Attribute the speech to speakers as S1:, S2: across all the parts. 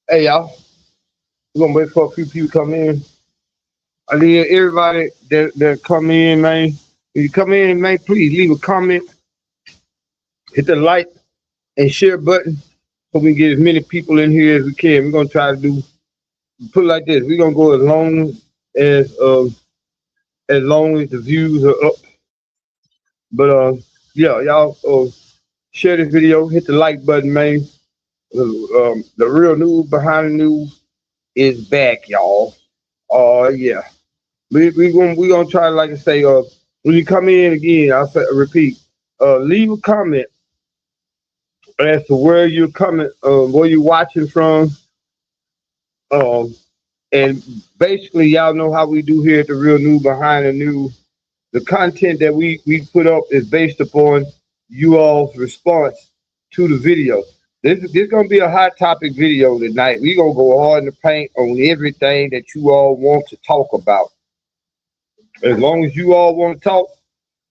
S1: Hey y'all, we're gonna wait for a few people to come in. I need everybody that come in, man. When you come in, man, please leave a comment, hit the like and share button so we can get as many people in here as we can. We're gonna try to do put it like this. We're gonna go as as long as the views are up. But yeah, y'all share this video, hit the like button, man. The real news behind the news is back, y'all. Yeah. We gonna try, like I say, when you come in again, I'll say repeat. Leave a comment as to where you're coming, where you're watching from, um, and basically y'all know how we do here at the Real News Behind the News. The content that we put up is based upon you all's response to the video. This gonna be a hot topic video tonight. We gonna go hard in the paint on everything that you all want to talk about. As long as you all want to talk,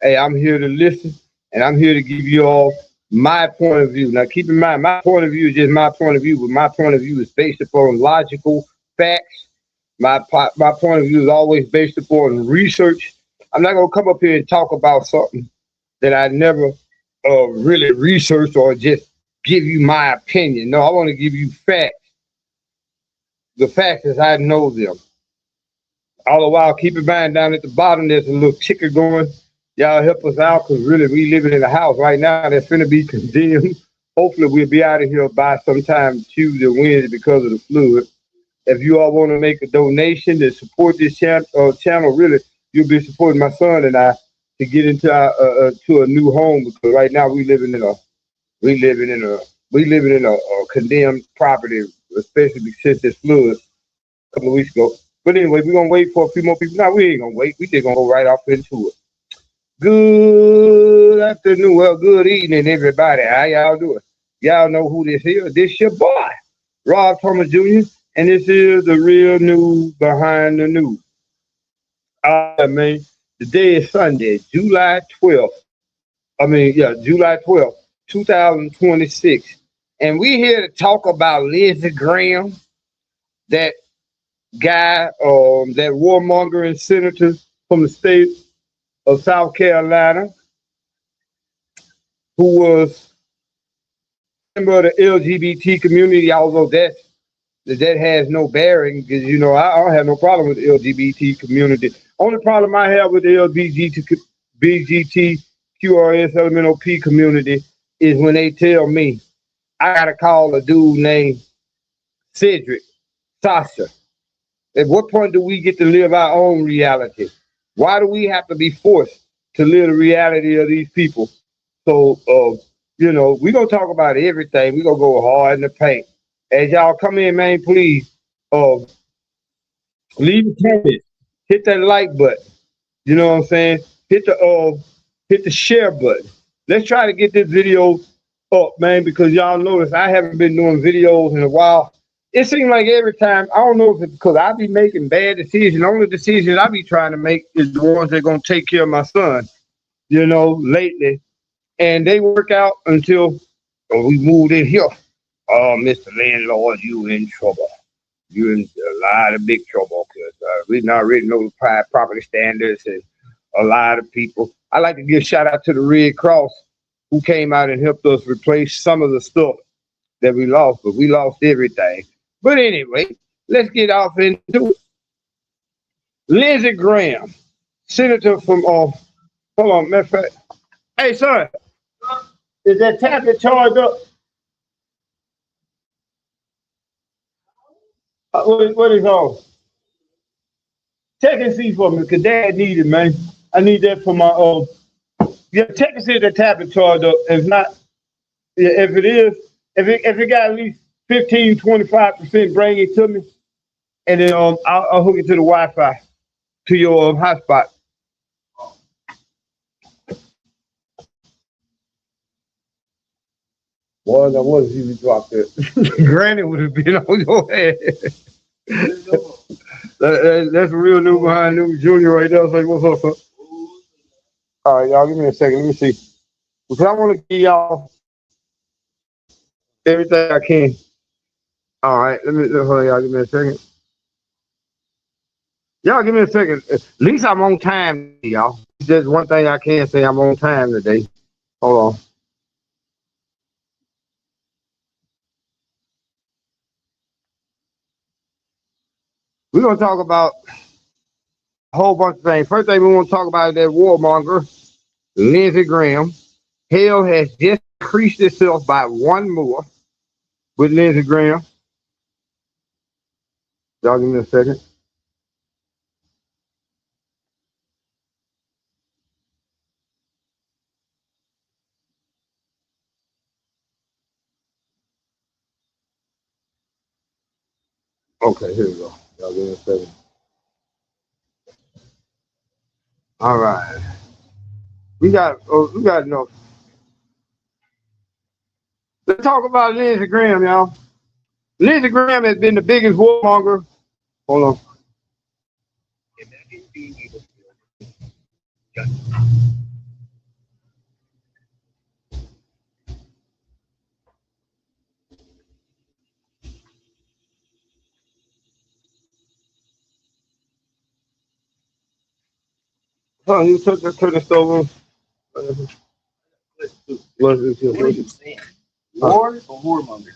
S1: hey, I'm here to listen and I'm here to give you all my point of view. Now, keep in mind, my point of view is just my point of view, but my point of view is based upon logical facts. My point of view is always based upon research. I'm not gonna come up here and talk about something that I never really researched or just give you my opinion. No, I want to give you facts. The facts as I know them. All the while, keep in mind down at the bottom, there's a little ticker going. Y'all help us out because really we living in a house right now that's finna be condemned. Hopefully we'll be out of here by sometime Tuesday or Wednesday because of the flood. If you all want to make a donation to support this channel, really, you'll be supporting my son and I to get into to a new home because right now we living in a condemned property, especially since this flood a couple of weeks ago. But anyway, we're gonna wait for a few more people. No, we ain't gonna wait. We just gonna go right off into it. Good afternoon, well, good evening, everybody. How y'all doing? Y'all know who this is. This your boy, Rob Thomas Jr., and this is the Real News Behind the News. Man, today is Sunday, July 12th. July 12th, 2026. And we here to talk about Lindsey Graham, that guy, that warmongering senator from the state of South Carolina, who was a member of the LGBT community, although that has no bearing because I don't have no problem with the LGBT community. Only problem I have with the LGBTQRS community is when they tell me I gotta call a dude named Cedric, Sasha. At what point do we get to live our own reality? Why do we have to be forced to live the reality of these people? So, we're going to talk about everything. We're going to go hard in the paint. As y'all come in, man, please leave a comment. Hit that like button. You know what I'm saying? Hit the share button. Let's try to get this video up, man, because y'all notice I haven't been doing videos in a while. It seems like every time, I don't know if it's because I be making bad decisions. The only decisions I be trying to make is the ones that are going to take care of my son, lately. And they work out until we moved in here. Oh, Mr. Landlord, you in trouble. You in a lot of big trouble because we not really know the property standards and a lot of people. I like to give a shout out to the Red Cross who came out and helped us replace some of the stuff that we lost, but we lost everything. But anyway, let's get off into it. Lindsey Graham, senator from, hold on, matter of fact. Hey, son, is that tablet charged up? What is on? Check and see for me, because Dad need it, man. I need that for my, check and see if the tablet charged up. If not, if it is, if it got at least 15, 25%, bring it to me. And then I'll hook it to the Wi-Fi, to your hotspot. Boy, that was easy to drop that. Granny would have been on your head. That's a Real News Behind News Junior right there. Say, what's up, son? All right, y'all, give me a second. Let me see. Because I want to give y'all everything I can. All right, hold on, y'all. Give me a second. Y'all, give me a second. At least I'm on time, y'all. Just one thing I can say, I'm on time today. Hold on. We're gonna talk about a whole bunch of things. First thing we want to talk about is that warmonger, Lindsey Graham. Hell has just increased itself by one more with Lindsey Graham. Y'all give me a second. Okay, here we go. Y'all give me a second. All right. We got enough. Let's talk about Lindsey Graham, y'all. Lindsey Graham has been the biggest warmonger. Hold on. Hold on, you turn the stove on. What is it?
S2: War or warmonger?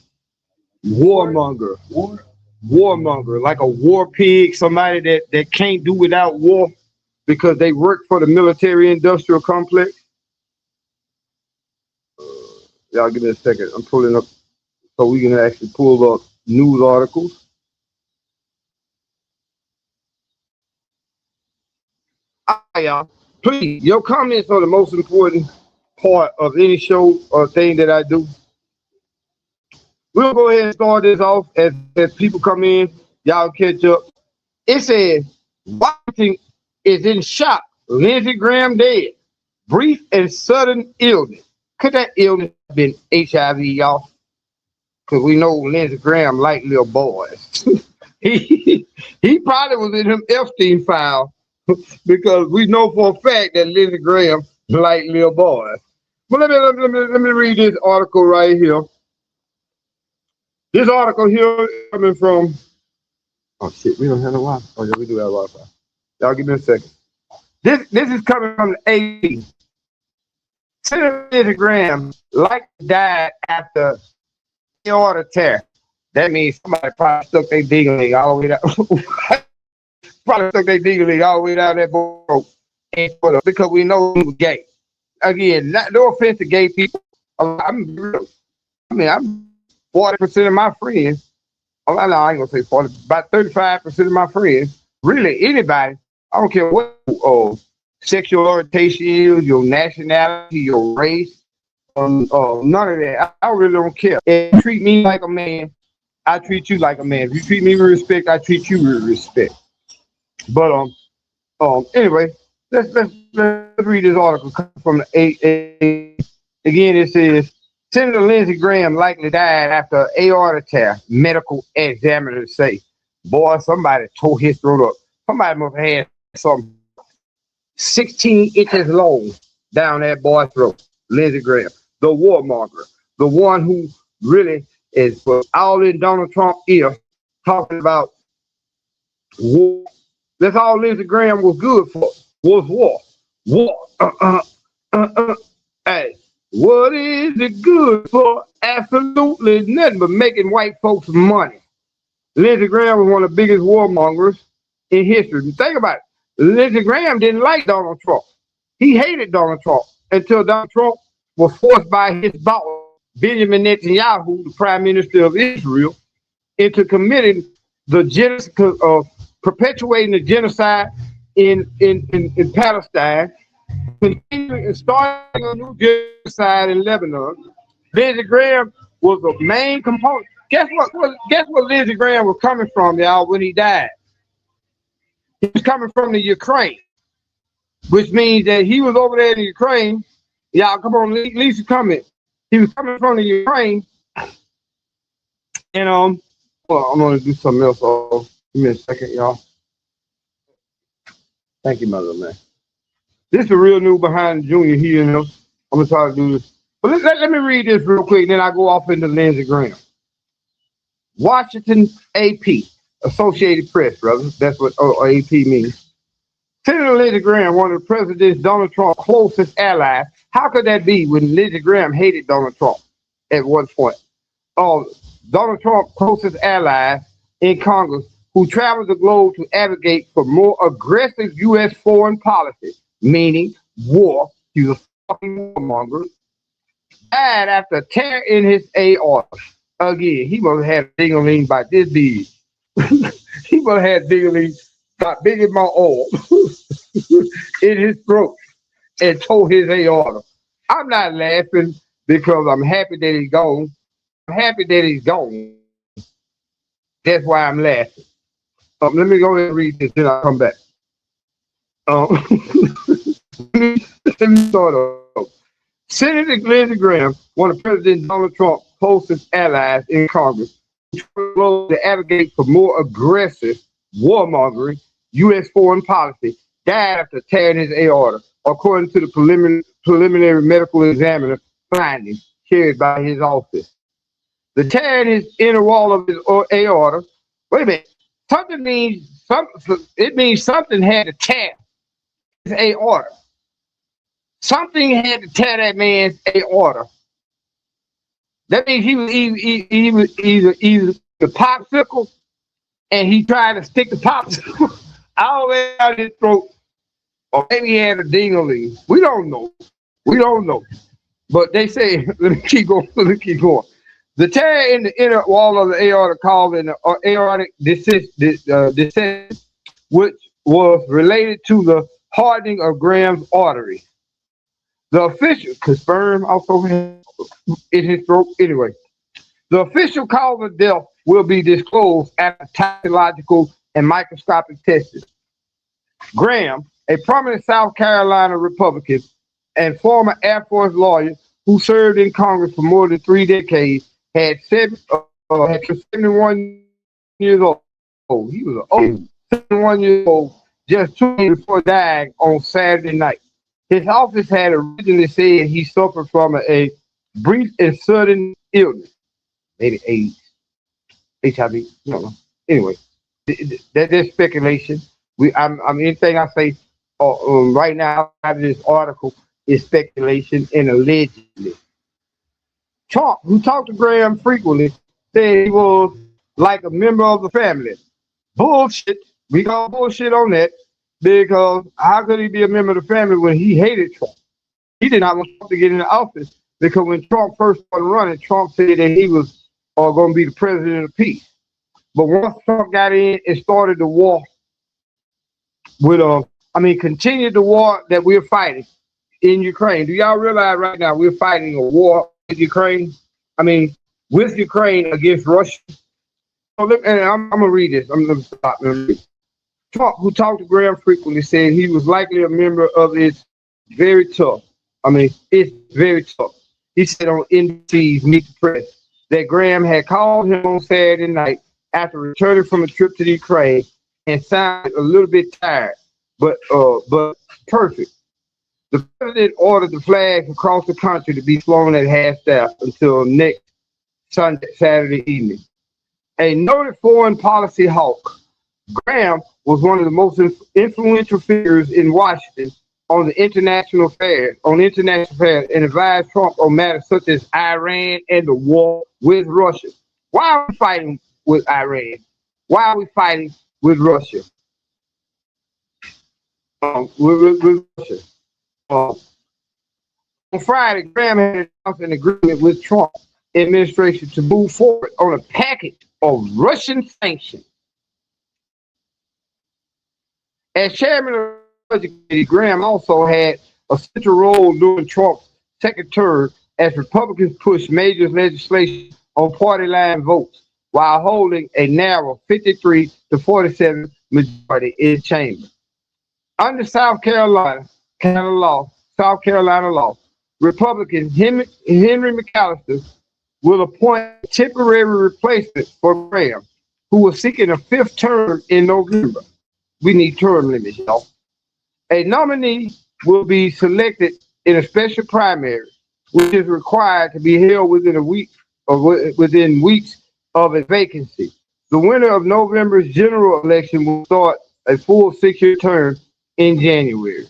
S1: Warmonger.
S2: War.
S1: Warmonger, like a war pig, somebody that can't do without war because they work for the military industrial complex. Y'all give me a second. I'm pulling up so we can actually pull up news articles. All right, y'all. Please, your comments are the most important part of any show or thing that I do. We'll go ahead and start this off as people come in. Y'all catch up. It says Washington is in shock. Lindsey Graham dead. Brief and sudden illness. Could that illness have been HIV, y'all? Because we know Lindsey Graham like little boys. he probably was in them Epstein file because we know for a fact that Lindsey Graham like little boys. But let me read this article right here. This article here is coming from. Oh shit, we don't have no Wi-Fi. Oh yeah, we do have Wi-Fi. Y'all give me a second. This is coming from the AP. Senator Lindsey Graham likely died after aorta tear. That means somebody probably stuck their dingling all the way down. Probably stuck their dingling all the way down that boat because we know he was gay. Again, no offense to gay people. I'm real. I mean, I'm 40% of my friends. Oh, no, I ain't gonna say 40. About 35% of my friends, really anybody. I don't care what sexual orientation is, your nationality, your race, none of that. I really don't care. If you treat me like a man, I treat you like a man. If you treat me with respect, I treat you with respect. But anyway, let's read this article from the AA. Again, it says Senator Lindsey Graham likely died after aorta tear. Medical examiners say, "Boy, somebody tore his throat up. Somebody must have had some 16 inches long down that boy's throat." Lindsey Graham, the warmonger, the one who really is all in Donald Trump ear, talking about war. That's all Lindsey Graham was good for, was war. War. Hey, what is it good for? Absolutely nothing but making white folks money. Lindsey Graham was one of the biggest warmongers in history. Think about it. Lindsey Graham didn't like Donald Trump. He hated Donald Trump until Donald Trump was forced by his boss, Benjamin Netanyahu, the prime minister of Israel, into committing the perpetuating the genocide in Palestine, continuing and starting a new genocide in Lebanon. Lindsey Graham was the main component. Guess what Lindsey Graham was coming from, y'all, when he died? He was coming from the Ukraine, which means that he was over there in Ukraine. Y'all, come on, Lisa, come in. He was coming from the Ukraine, and well, I'm gonna do something else. Give me a second, y'all. Thank you, mother man. This is the real new behind Junior here. I'm gonna try to do this, but let me read this real quick, then I go off into Lindsey Graham. Washington AP, Associated Press, brother. That's what AP means. Senator Lindsey Graham, one of the President Donald Trump's closest allies. How could that be when Lindsey Graham hated Donald Trump at one point? Oh, Donald Trump's closest allies in Congress who traveled the globe to advocate for more aggressive U.S. foreign policy, meaning war. He was a fucking warmonger. Died after tear in his aorta. Again, he must have had a ding-a-ling by this big. He must have had ding-a-ling about big as my arm in his throat and tore his aorta. I'm not laughing because I'm happy that he's gone. I'm happy that he's gone. That's why I'm laughing. Let me go ahead and read this, then I'll come back. Let me start off. Senator Lindsey Graham, one of President Donald Trump's closest allies in Congress, to advocate for more aggressive warmongering U.S. foreign policy, died after tearing his aorta, according to the preliminary medical examiner findings carried by his office. The tear in his inner wall of his aorta. Wait a minute. Something means something. It means something had to tear his aorta. Something had to tear that man's aorta. That means he was either the popsicle, and he tried to stick the popsicle all the way out his throat, or maybe he had a ding-a-ling. We don't know. We don't know. But they say, let me keep going. Let me keep going. The tear in the inner wall of the aorta called an aortic dissection, which was related to the hardening of Graham's artery. The official, because sperm also in his throat. Anyway, the official cause of death will be disclosed after toxicological and microscopic testing. Graham, a prominent South Carolina Republican and former Air Force lawyer who served in Congress for more than 3 decades, had 71 years old. He was an old 71 years old, just 2 days before dying on Saturday night. His office had originally said he suffered from a brief and sudden illness, maybe AIDS, HIV. No, no. Anyway, that's speculation. I'm anything I say right now out of this article is speculation and allegedly. Trump, who talked to Graham frequently, said he was like a member of the family. Bullshit. We call bullshit on that because how could he be a member of the family when he hated Trump? He did not want Trump to get in the office because when Trump first started running, Trump said that he was going to be the president of peace. But once Trump got in and started the war with, continued the war that we're fighting in Ukraine. Do y'all realize right now we're fighting a war with Ukraine? With Ukraine against Russia. So I'm going to read this. I'm going to stop and read. Trump, who talked to Graham frequently, said he was likely a member of It's very tough. He said on NBC's Meet the Press that Graham had called him on Saturday night after returning from a trip to the Ukraine and sounded a little bit tired, but perfect. The president ordered the flags across the country to be flown at half-staff until next Saturday evening. A noted foreign policy hawk, Graham was one of the most influential figures in Washington on international affairs, and advised Trump on matters such as Iran and the war with Russia. Why are we fighting with Iran? Why are we fighting with Russia? With Russia. On Friday, Graham had announced an agreement with Trump administration to move forward on a package of Russian sanctions. As chairman of the Budget Committee, Graham also had a central role during Trump's second term as Republicans pushed major legislation on party line votes while holding a narrow 53-47 majority in the chamber. Under South Carolina law, Republican Henry McAllister will appoint a temporary replacement for Graham, who was seeking a 5th term in November. We need term limits, y'all. A nominee will be selected in a special primary, which is required to be held within a week or within weeks of a vacancy. The winner of November's general election will start a full 6-year term in January.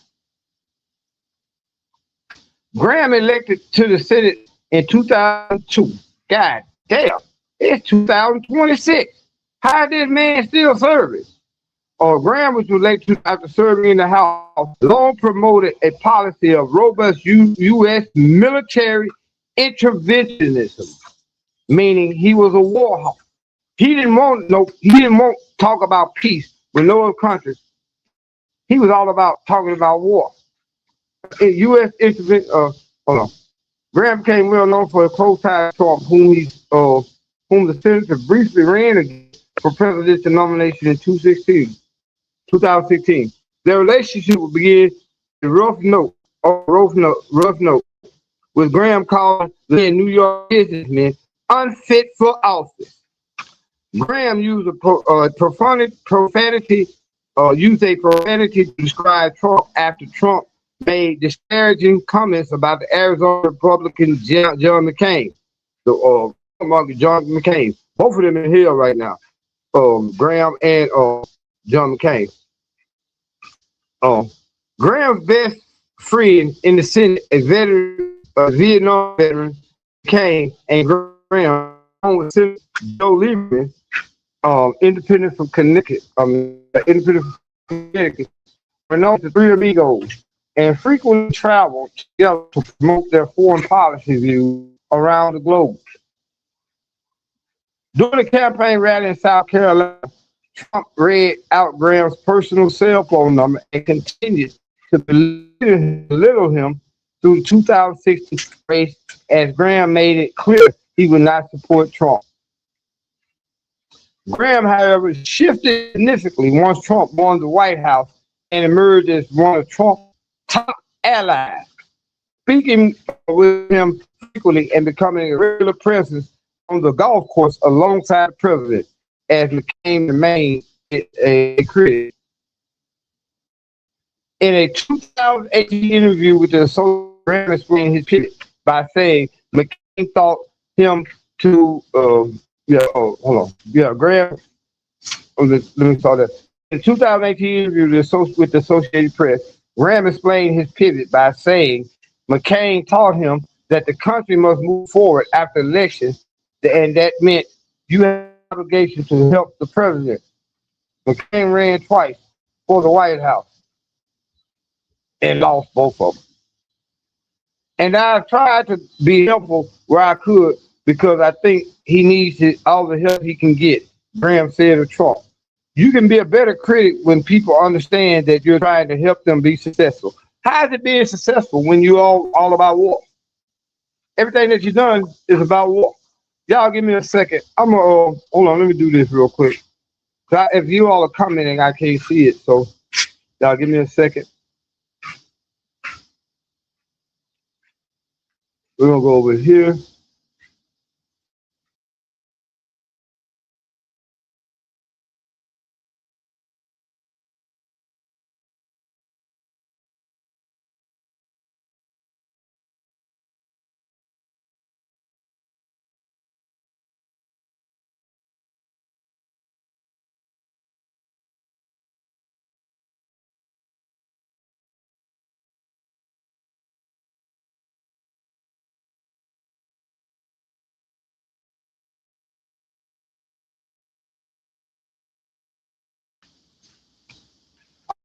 S1: Graham elected to the Senate in 2002. God damn, it's 2026. How is this man still serving? Graham was elected after serving in the House, long promoted a policy of robust U.S. military interventionism, meaning he was a war hawk. He didn't want talk about peace with no other countries. He was all about talking about war. U.S. intervention. Hold on. Graham became well known for his close ties to Trump, whom the senator briefly ran against for presidential nomination in 2016. Their relationship would begin a rough note, with Graham calling the New York businessmen unfit for office. Graham used profanity to describe Trump after Trump made disparaging comments about the Arizona Republican John McCain. John McCain. Both of them in hell right now. Graham and John McCain. Graham's best friend in the Senate, a Vietnam veteran, McCain and Graham, along with Senator Joe Lieberman, independent from Connecticut, were known as the Three Amigos, and frequently traveled together to promote their foreign policy views around the globe. During the campaign rally in South Carolina, Trump read out Graham's personal cell phone number and continued to belittle him through the 2016 race, as Graham made it clear he would not support Trump. Graham, however, shifted significantly once Trump won the White House and emerged as one of Trump's top allies, speaking with him frequently and becoming a regular presence on the golf course alongside the president, as McCain remained a critic. In a 2018 interview with the Associated, Graham explained his pivot by saying McCain thought him to Graham. Let me start that. In the 2018 interview with the Associated Press, Graham explained his pivot by saying McCain taught him that the country must move forward after elections, and that meant you have an obligation to help the president. McCain ran twice for the White House and lost both of them. And I've tried to be helpful where I could, because I think he needs all the help he can get, Graham said of Trump. You can be a better critic when people understand that you're trying to help them be successful. How is it being successful when you're all about war? Everything that you've done is about war. Y'all give me a second. I'm gonna hold on. Let me do this real quick. If you all are commenting, I can't see it. So y'all give me a second. We're gonna go over here.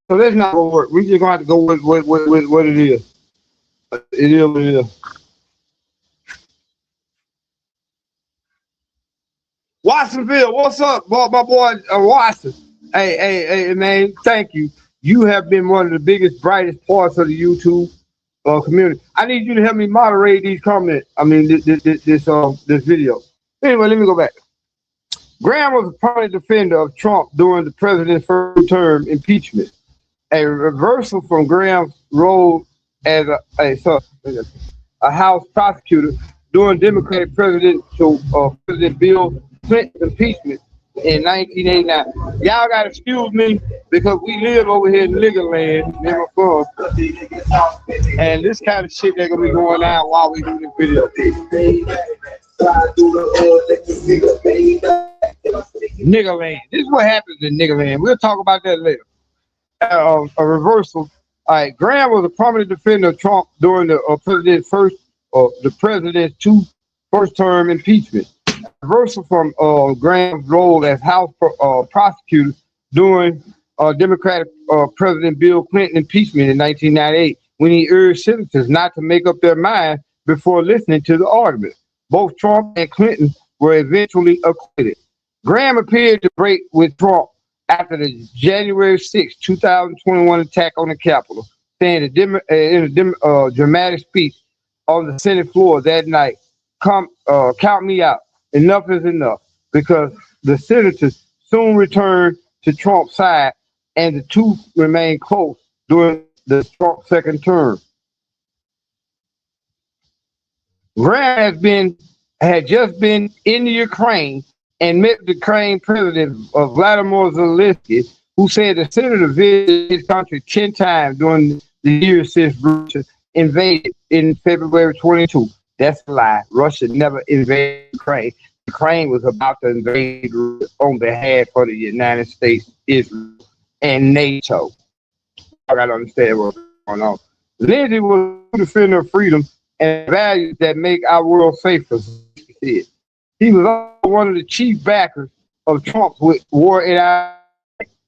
S1: So that's not gonna work. We just gonna have to go with what it is. It is what it is. Watsonville, what's up, boy, my boy Watson? Hey, man, thank you. You have been one of the biggest, brightest parts of the YouTube community. I need you to help me moderate these comments. I mean, this video. Anyway, let me go back. Graham was a prominent defender of Trump during the president's first term impeachment, a reversal from Graham's role as a House prosecutor during Democratic President Bill Clinton's impeachment in 1989. Y'all gotta excuse me because we live over here in nigger land, never fun. And this kind of shit that gonna be going on while we do this video. Nigga land. This is what happens in nigga land. We'll talk about that later. A reversal. All right, Graham was a prominent defender of Trump during the president's two first term impeachment. Reversal from Graham's role as House prosecutor during Democratic President Bill Clinton impeachment in 1998, when he urged senators not to make up their mind before listening to the argument. Both Trump and Clinton were eventually acquitted. Graham appeared to break with Trump after the January 6, 2021 attack on the Capitol, saying in a dramatic speech on the Senate floor that night, count me out. Enough is enough, because the senators soon returned to Trump's side and the two remained close during the Trump second term. Graham had just been in the Ukraine and met the Ukraine president Vladimir Zelensky, who said the senator visited his country 10 times during the years since Russia invaded in February 22. That's a lie. Russia never invaded Ukraine. Ukraine was about to invade Russia on behalf of the United States, Israel, and NATO. I gotta understand what's going on. Lindsey was a true defender of freedom and values that make our world safer, he said. He was also one of the chief backers of Trump's war in Iraq,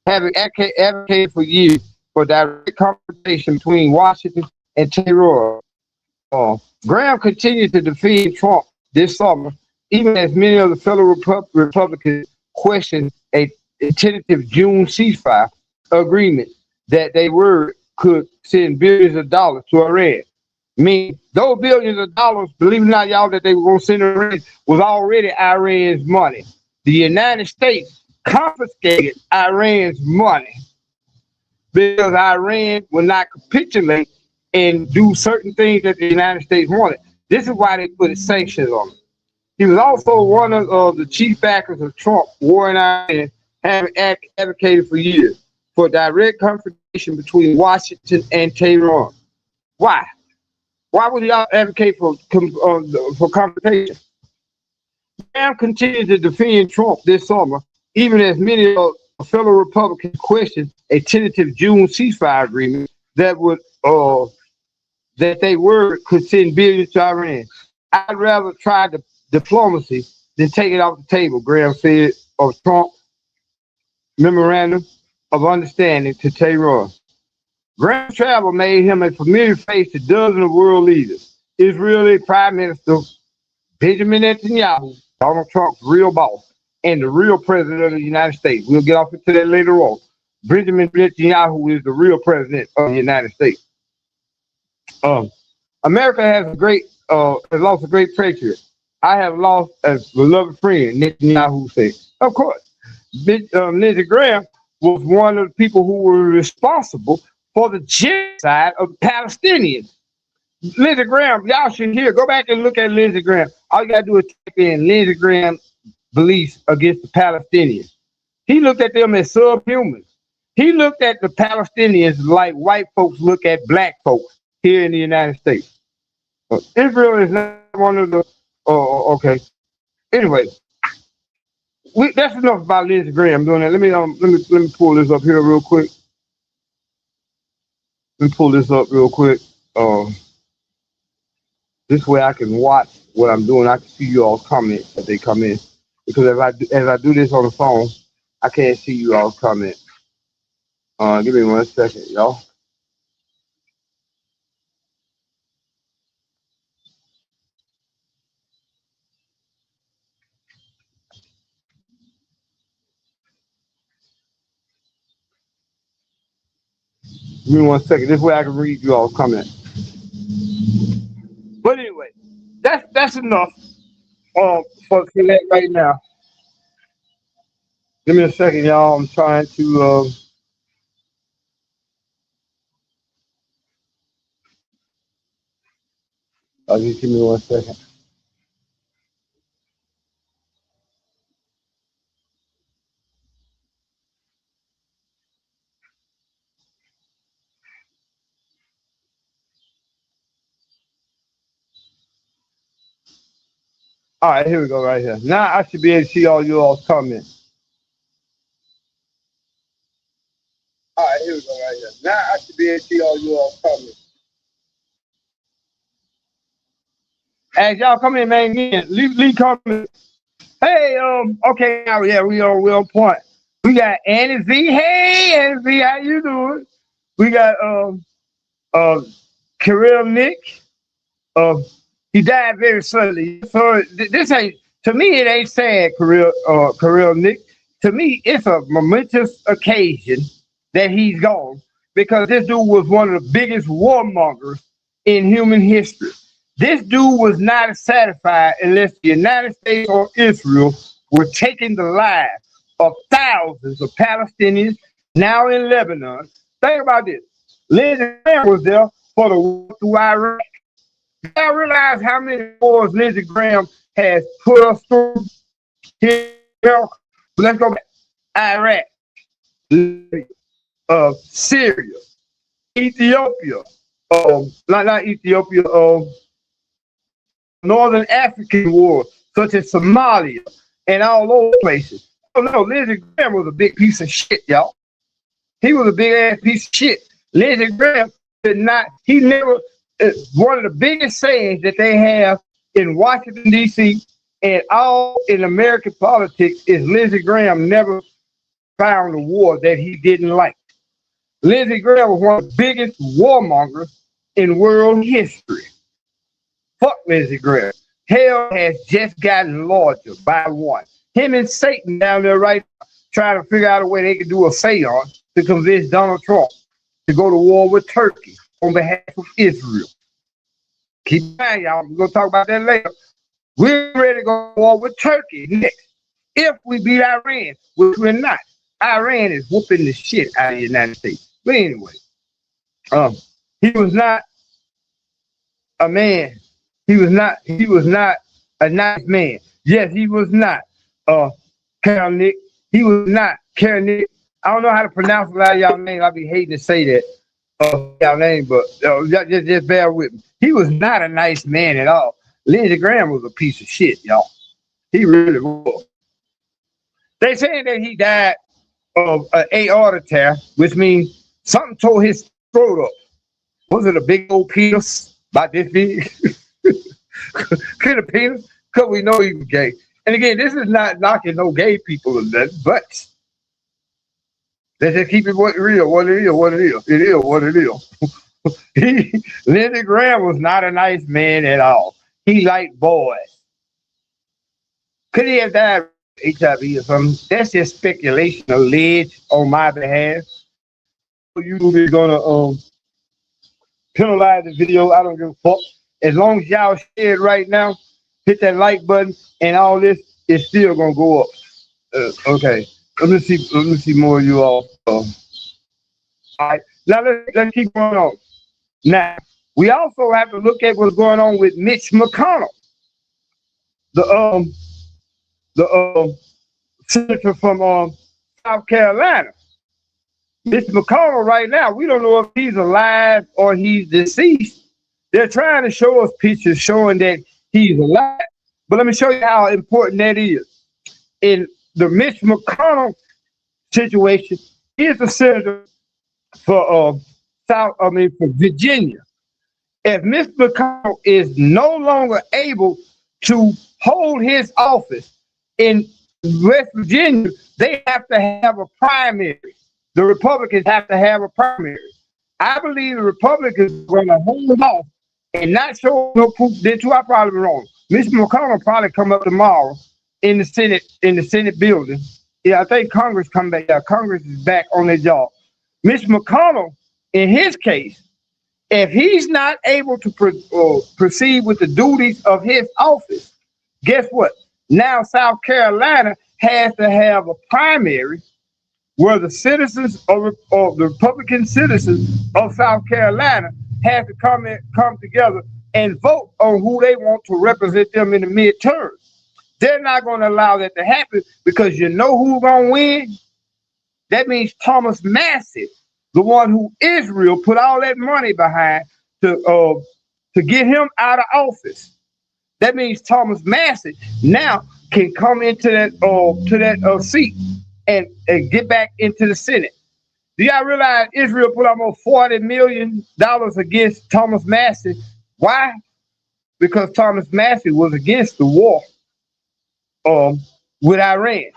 S1: having advocated for years for direct confrontation between Washington and Tehran. Graham continued to defend Trump this summer, even as many of the fellow Republicans questioned a tentative June ceasefire agreement that they were could send billions of dollars to Iran. I mean, those billions of dollars, believe it or not, y'all, that they were going to send to Iran was already Iran's money. The United States confiscated Iran's money because Iran would not capitulate and do certain things that the United States wanted. This is why they put sanctions on him. He was also one of the chief backers of Trump war in Iran, having advocated for years for direct confrontation between Washington and Tehran. Why? Why would y'all advocate for confrontation? Graham continued to defend Trump this summer, even as many fellow Republicans questioned a tentative June ceasefire agreement that would that they were could send billions to Iran. I'd rather try the diplomacy than take it off the table, Graham said of Trump memorandum of understanding to Tehran. Graham's travel made him a familiar face to dozens of world leaders. Israeli Prime Minister Benjamin Netanyahu, Donald Trump's real boss, and the real president of the United States. We'll get off into that later on. Benjamin Netanyahu is the real president of the United States. Um, America has lost a great patriot. I have lost a beloved friend, Netanyahu said. Of course, Lindsey Graham was one of the people who were responsible for the genocide of Palestinians. Lindsey Graham, y'all should hear. Go back and look at Lindsey Graham. All you gotta do is type in Lindsey Graham beliefs against the Palestinians. He looked at them as subhumans. He looked at the Palestinians like white folks look at black folks here in the United States. Israel is not one of the. Okay. Anyway, that's enough about Lindsey Graham doing that. Let me pull this up here real quick. Let me pull this up real quick. This way I can watch what I'm doing. I can see you all comments as they come in. Because as I do this on the phone, I can't see you all comment. Give me 1 second, y'all. Give me 1 second. This way I can read you all comment. But anyway, that's enough for that right now. Give me a second, y'all. I'm trying to. Just give me 1 second. All right, here we go right here. Now I should be able to see all you all's comments. All right, here we go right here. Now I should be able to see all you all's comments. As y'all come in, man, again, leave comments. Hey, okay, now yeah, we on point. We got Annie Z. Hey, Annie Z, how you doing? We got uh Kirill Nick. Uh, he died very suddenly. So this ain't, to me it ain't sad, Kirill Nick. To me, it's a momentous occasion that he's gone because this dude was one of the biggest warmongers in human history. This dude was not satisfied unless the United States or Israel were taking the lives of thousands of Palestinians now in Lebanon. Think about this. Lindsey Graham was there for the war through Iraq. I realize how many wars Lindsey Graham has put us through here. Let's go back. Iraq, Syria, Ethiopia, not Ethiopia, Northern African wars, such as Somalia and all those places. Oh no, Lindsey Graham was a big piece of shit, y'all. He was a big ass piece of shit. Lindsey Graham did not, he never, one of the biggest sayings that they have in Washington, D.C. and all in American politics is Lindsey Graham never found a war that he didn't like. Lindsey Graham was one of the biggest warmongers in world history. Fuck Lindsey Graham. Hell has just gotten larger by one. Him and Satan down there right now trying to figure out a way they can do a seance to convince Donald Trump to go to war with Turkey on behalf of Israel. Keep in mind, y'all, we're going to talk about that later. We're ready to go to war with Turkey next. If we beat Iran, which we're not. Iran is whooping the shit out of the United States. But anyway, he was not a man. He was not a nice man. Yes, he was not Carol Nick. He was not Carol Nick. I don't know how to pronounce a lot of y'all names. I be hating to say that y'all name, but just bear with me. He was not a nice man at all. Lindsey Graham was a piece of shit, y'all. He really was. They saying that he died of an aorta tear, which means something tore his throat up. Was it a big old penis about this big? Could a penis? Because we know he was gay. And again, this is not knocking no gay people in that, but let's just keep it real. What it is, what it is. It is what it is. Lindsey Graham was not a nice man at all. He liked boys. Could he have died of HIV or something? That's just speculation, alleged on my behalf. YouTube is gonna penalize the video. I don't give a fuck. As long as y'all share it right now, hit that like button, and all this is still gonna go up. Okay, let me see more of you all. All right, now let's keep going on. Now we also have to look at what's going on with Mitch McConnell, the senator from South Carolina. Mitch McConnell right now, we don't know if he's alive or he's deceased. They're trying to show us pictures showing that he's alive. But let me show you how important that is. In the Mitch McConnell situation, he's the senator for for Virginia. If Mitch McConnell is no longer able to hold his office in West Virginia, they have to have a primary. The Republicans have to have a primary. I believe the Republicans are going to hold off and not show no proof. Then too, I probably be wrong. Mr. McConnell probably come up tomorrow in the Senate building. Yeah, I think Congress come back. Yeah, Congress is back on their job. Mr. McConnell, in his case, if he's not able to proceed with the duties of his office, guess what? Now South Carolina has to have a primary where the citizens or the Republican citizens of South Carolina have to come together and vote on who they want to represent them in the midterm. They're not going to allow that to happen because you know who's going to win? That means Thomas Massey, the one who Israel put all that money behind to get him out of office. That means Thomas Massey now can come into that seat and get back into the Senate. Do y'all realize Israel put almost $40 million against Thomas Massey? Why? Because Thomas Massey was against the war with Iran.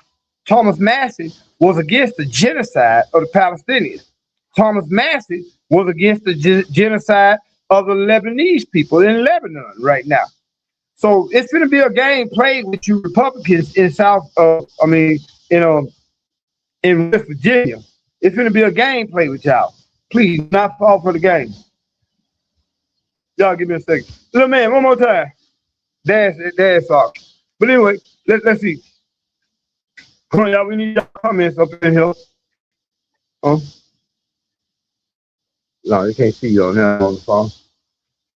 S1: Thomas Massey was against the genocide of the Palestinians. Thomas Massey was against the genocide of the Lebanese people in Lebanon right now. So it's going to be a game played with you Republicans in in West Virginia. It's going to be a game played with y'all. Please, not fall for the game. Y'all give me a second. Little man, one more time. That's all. But anyway, let's see. Come on, y'all. We need y'all comments up in here. No, they can't see you on here on the phone.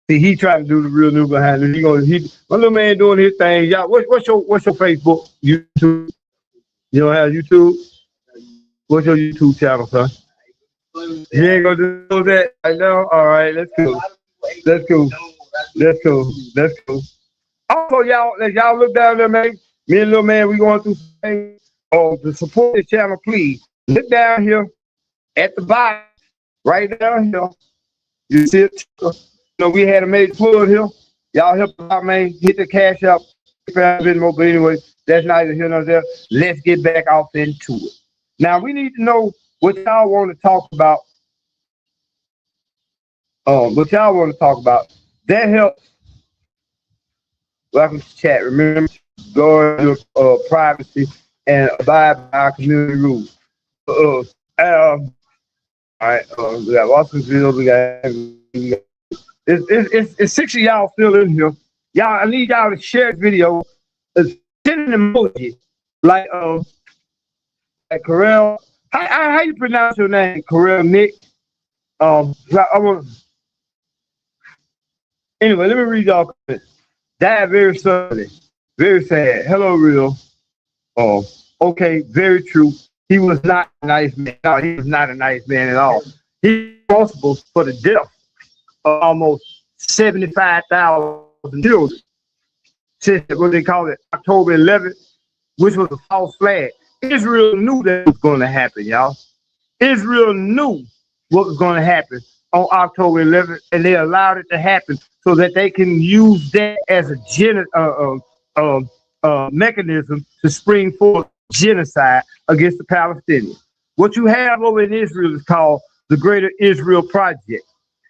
S1: See, he trying to do the real new behind it. My little man doing his thing. Y'all, what's your Facebook? YouTube? You don't have YouTube? What's your YouTube channel, son? You ain't gonna do that right now? All right, let's go. Also, y'all, as y'all look down there, man, me and little man, we going through things. To support the channel, please look down here at the bottom, right down here. You see it? We had a major flood here. Y'all help out, man. Hit the cash up. But anyway, that's neither here nor there. Let's get back off into it. Now we need to know what y'all want to talk about. That helps. Welcome to chat. Remember, guard your privacy and abide by our community rules. All right. We got Watsonville. We got. It's 6 of y'all still in here. Y'all, I need y'all to share this video. Send an emoji like Carell. How you pronounce your name? Carell Nick. Anyway, let me read y'all comments. Died very suddenly. Very sad. Hello, real. Okay, very true. He was not a nice man. No, he was not a nice man at all. He's responsible for the death of almost 75,000 children since what they call it, October 11th, which was a false flag. Israel knew that was going to happen, y'all. Israel knew what was going to happen on October 11th, and they allowed it to happen so that they can use that as a mechanism to spring forth genocide against the Palestinians. What you have over in Israel is called the Greater Israel Project.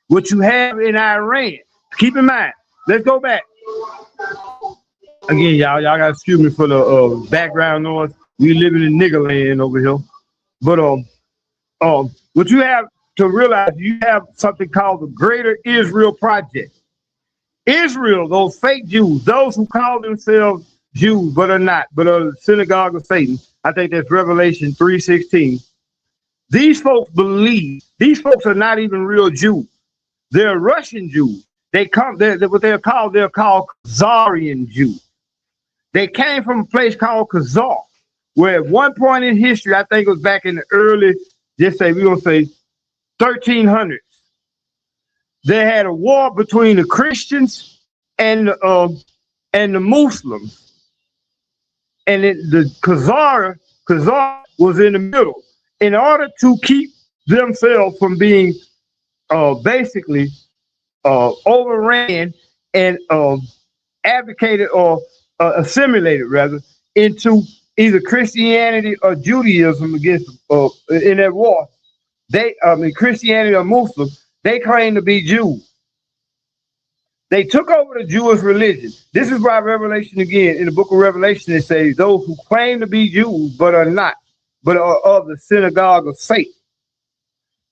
S1: What you have in Iran, keep in mind, let's go back. Again, y'all got to excuse me for the background noise. We living in nigger land over here. But what you have to realize, you have something called the Greater Israel Project. Israel, those fake Jews, those who call themselves Jews but are not, but are the synagogue of Satan. I think that's Revelation 3:16. These folks believe, these folks are not even real Jews. They're Russian Jews. They're called Khazarian Jews. They came from a place called Khazar, where at one point in history, I think it was back in the early, we're gonna say 1300s, they had a war between the Christians and the Muslims. And the Khazar was in the middle in order to keep themselves from being basically overran and advocated or assimilated rather into either Christianity or Judaism against in that war. Christianity or Muslim, they claim to be Jews. They took over the Jewish religion. This is why Revelation, again, in the book of Revelation, it says those who claim to be Jews but are not, but are of the synagogue of Satan.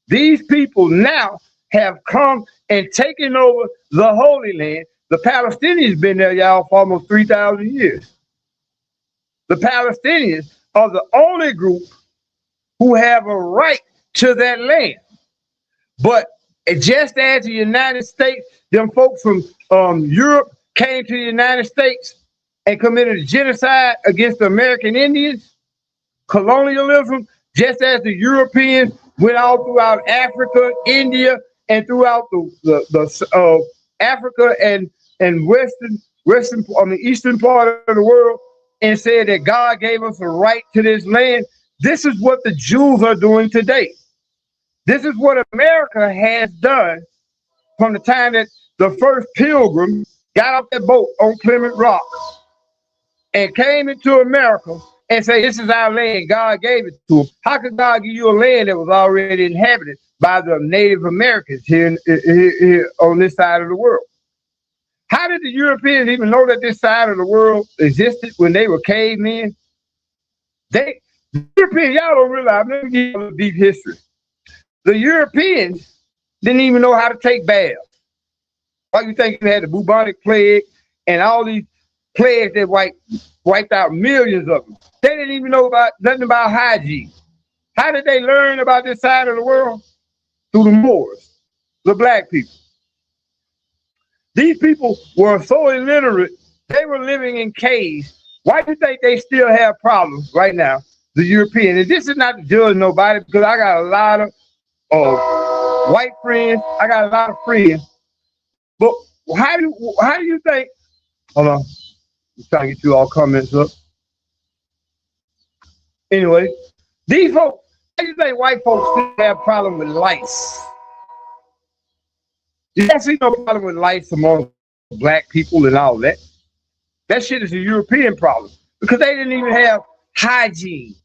S1: These people now have come and taken over the Holy Land. The Palestinians been there, y'all, for almost 3,000 years. The Palestinians are the only group who have a right to that land. But just as the United States, them folks from Europe came to the United States and committed a genocide against the American Indians, colonialism, just as the Europeans went all throughout Africa, India, and throughout the Africa and and eastern part of the world and said that God gave us a right to this land. This is what the Jews are doing today. This is what America has done from the time that the first pilgrim got off that boat on Plymouth Rock and came into America and say, this is our land. God gave it to them. How could God give you a land that was already inhabited by the Native Americans here on this side of the world? How did the Europeans even know that this side of the world existed when they were cavemen? The Europeans, y'all don't realize, let me give you a deep history. The Europeans didn't even know how to take baths. Why you think you had the bubonic plague and all these plagues that wiped out millions of them? They didn't even know nothing about hygiene. How did they learn about this side of the world? Through the Moors, the black people. These people were so illiterate, they were living in caves. Why do you think they still have problems right now, the Europeans? And this is not to judge nobody, because I got a lot of white friends. I got a lot of friends. But how do you think? Hold on, I'm trying to get you all comments up. Anyway, these folks, how do you think white folks still have problem with lice? You don't see no problem with lice among black people and all that. That shit is a European problem because they didn't even have hygiene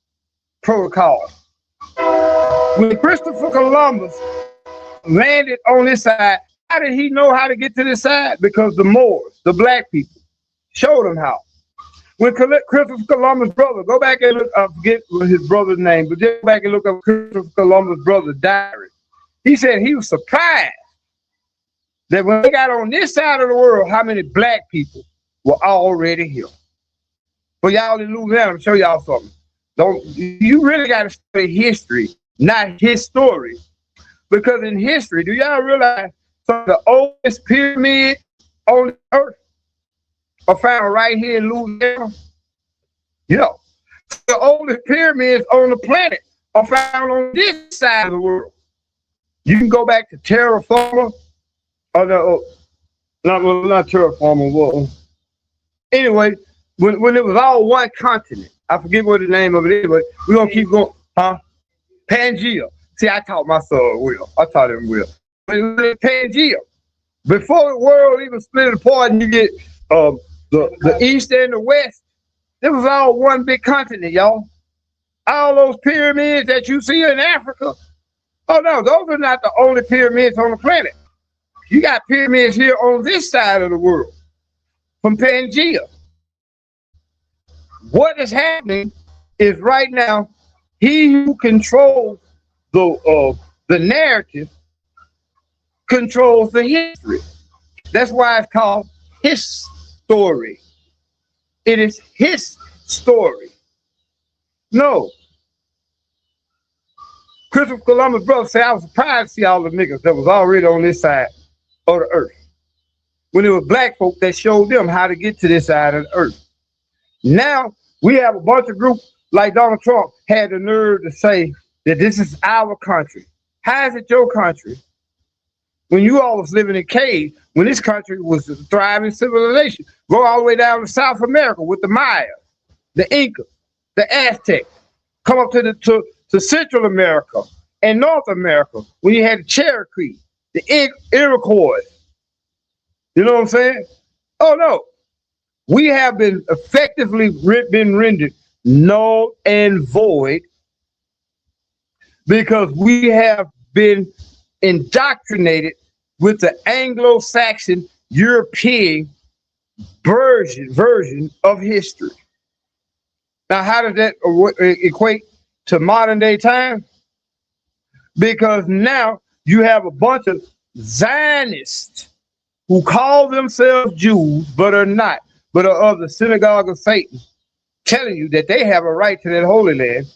S1: protocols. When Christopher Columbus landed on this side, how did he know how to get to this side? Because the Moors, the black people, showed him how. When Christopher Columbus' brother, go back and look, I forget his brother's name, but just go back and look up Christopher Columbus' brother's diary. He said he was surprised that when they got on this side of the world, how many black people were already here. For y'all in Louisiana, I'm show y'all something. You really got to study history, not his story. Because in history, do y'all realize some of the oldest pyramids on the earth are found right here in Louisiana? You know, the oldest pyramids on the planet are found on this side of the world. You can go back to terra firma, not terra firma. Well, anyway, when it was all one continent, I forget what the name of it is, but we're gonna keep going. Pangea. See, I taught my son Will. I taught him Will. But it was Pangea. Before the world even split apart and you get the east and the west, it was all one big continent, y'all. All those pyramids that you see in Africa, oh no, those are not the only pyramids on the planet. You got pyramids here on this side of the world from Pangea. What is happening is right now, he who controls the narrative controls the history. That's why it's called his story. It is his story. No. Christopher Columbus' brother said, I was surprised to see all the niggas that was already on this side of the earth. When it was black folk that showed them how to get to this side of the earth. Now, we have a bunch of groups like Donald Trump had the nerve to say that this is our country. How is it your country? When you all was living in caves, when this country was a thriving civilization. Go all the way down to South America with the Mayas, the Incas, the Aztecs. Come up to Central America and North America when you had the Cherokee, the Iroquois. You know what I'm saying? Oh no. We have been effectively been rendered null and void because we have been indoctrinated with the Anglo-Saxon European version of history. Now, how does that equate to modern day time? Because now you have a bunch of Zionists who call themselves Jews but are not, but are of the synagogue of Satan, telling you that they have a right to that Holy Land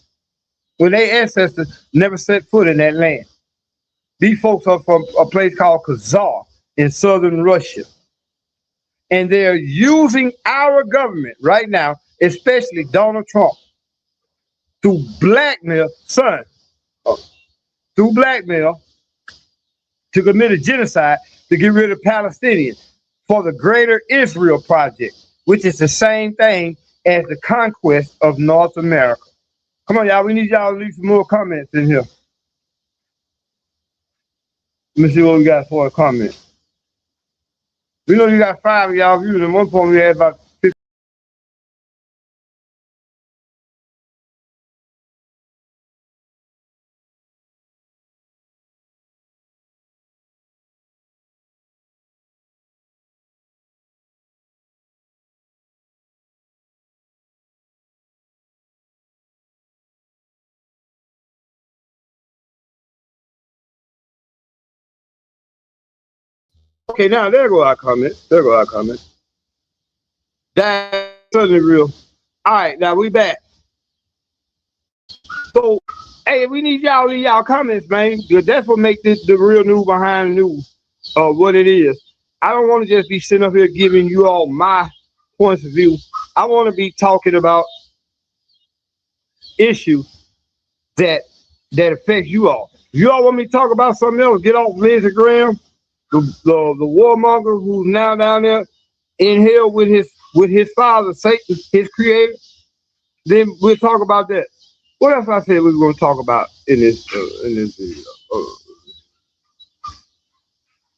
S1: when their ancestors never set foot in that land. These folks are from a place called Khazar in southern Russia. And they're using our government right now, especially Donald Trump, to blackmail, to commit a genocide to get rid of Palestinians. for the Greater Israel Project, which is the same thing as the conquest of North America. Come on, y'all. We need y'all to leave some more comments in here. Let me see what we got for a comment. We know you got 5 of y'all views, and one point we had about 50. Okay, now there go our comments. There go our comments. That's certainly real. All right, now we back. So, hey, we need y'all to leave y'all comments, man. Because that's what makes this the real news behind the news of what it is. I don't want to just be sitting up here giving you all my points of view. I want to be talking about issues that affect you all. If you all want me to talk about something else, get off Lindsey Graham, the warmonger who's now down there in hell with his father, Satan, his creator. Then we'll talk about that. What else I said we were going to talk about in this video?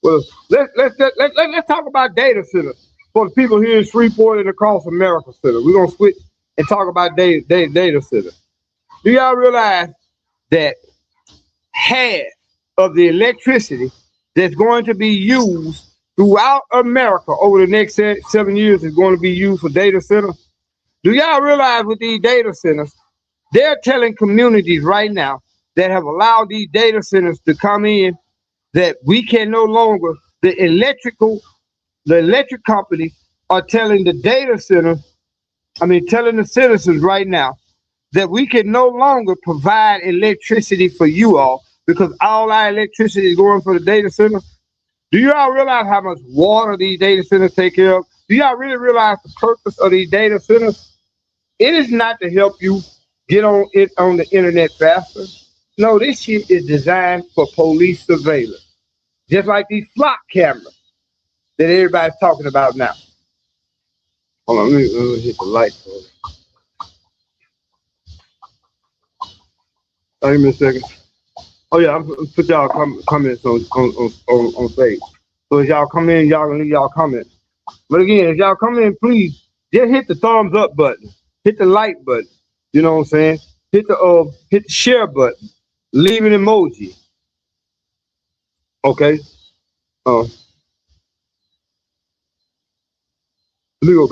S1: Well, let's talk about data centers for the people here in Shreveport and across America Center. We're gonna switch and talk about data centers. Do y'all realize that half of the electricity that's going to be used throughout America over the next 7 years is going to be used for data centers? Do y'all realize with these data centers, they're telling communities right now that have allowed these data centers to come in that we can no longer, the electric companies are telling the telling the citizens right now that we can no longer provide electricity for you all because all our electricity is going for the data center. Do you all realize how much water these data centers take care of? Do y'all really realize the purpose of these data centers? It is not to help you get on the internet faster. No, this shit is designed for police surveillance. Just like these flock cameras that everybody's talking about now. Hold on, let me hit the light for it. Give me a second. Oh yeah, I'm gonna put y'all comments on stage. So if y'all come in, y'all gonna leave y'all comments. But again, if y'all come in, please just hit the thumbs up button, hit the like button. You know what I'm saying? Hit the share button, leave an emoji. Okay. Let me go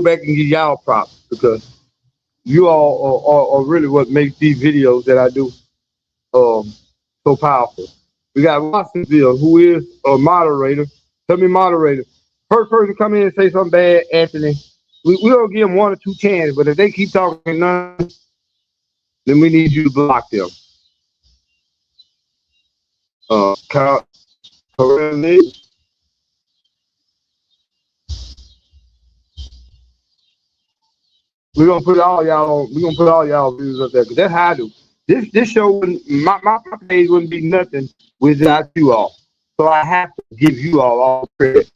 S1: back and give y'all props because you all are really what makes these videos that I do so powerful. We got Watsonville, who is a moderator. Tell me, moderator. First person come in and say something bad, Anthony. We don't give them 1 or 2 chances, but if they keep talking none, then we need you to block them. We're gonna put all y'all on. We're gonna put all y'all views up there because that's how I do. This show wouldn't my page wouldn't be nothing without you all. So I have to give you all credit.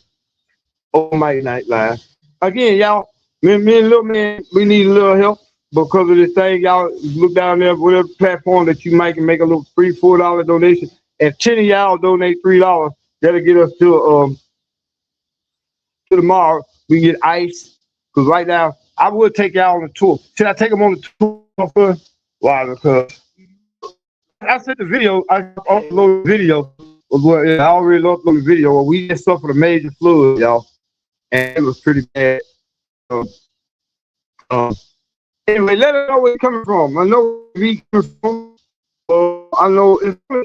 S1: Oh my night live. Again, y'all, me and little man, we need a little help because of this thing. Y'all look down there, whatever platform that you might can make a little free $4 donation. If 10 of y'all donate $3, that'll get us to tomorrow. We can get ice. Because right now, I would take y'all on a tour. Should I take them on the tour first? Why? Because I sent the video, I uploaded the video. I already uploaded the video where we just suffered a major flood, y'all. And it was pretty bad. Anyway, let us know where you're coming from. I know where you're coming from. I know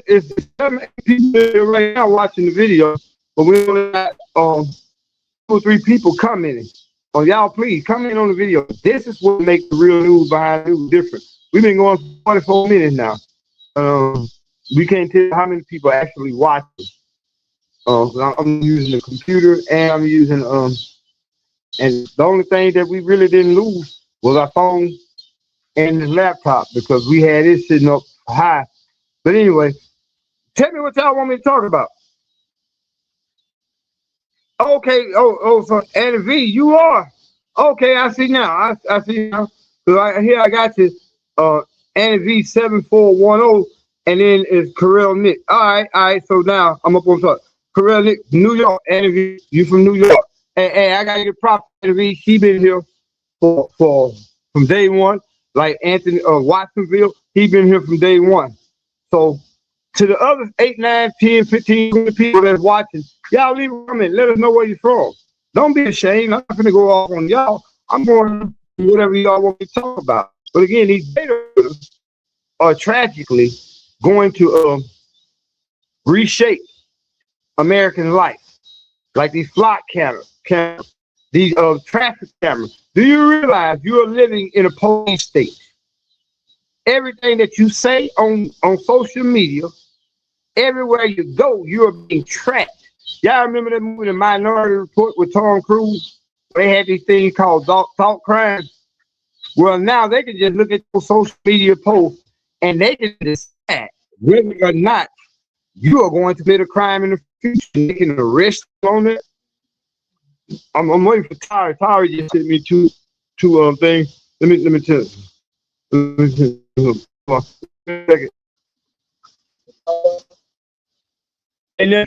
S1: it's 7 people right now watching the video, but we only got 2 or 3 people commenting. Oh, y'all, please come in on the video. This is what makes the real news behind the news different. We've been going for 44 minutes now. We can't tell how many people actually watching. I'm using the computer and I'm using and the only thing that we really didn't lose was our phone and the laptop because we had it sitting up high. But anyway, tell me what y'all want me to talk about. Okay. So Annie V, you are. Okay, I see now. I see now. So here I got you. Uh, Annie V 7410, and then it's Carell Nick. All right. So now I'm up on top. Carell Nick, New York. Annie V, you from New York? Hey, I gotta get props. Annie V, she been here for from day one. Like Anthony Watsonville, he been here from day one. So to the other 8, 9, 10, 15, 20 people that's watching, y'all leave a comment. Let us know where you're from. Don't be ashamed. I'm not going to go off on y'all. I'm going to do whatever y'all want me to talk about. But again, these data are tragically going to reshape American life. Like these flock cameras, these traffic cameras. Do you realize you are living in a police state? Everything that you say on social media, everywhere you go, you are being tracked. Y'all remember that movie, The Minority Report, with Tom Cruise? They had these things called thought crimes. Well, now they can just look at your social media posts and they can decide whether or not you are going to commit a crime in the future. They can arrest you on it. I'm waiting for Tyra. Tyra just sent me two things. Let me tell you. Let me tell you. And then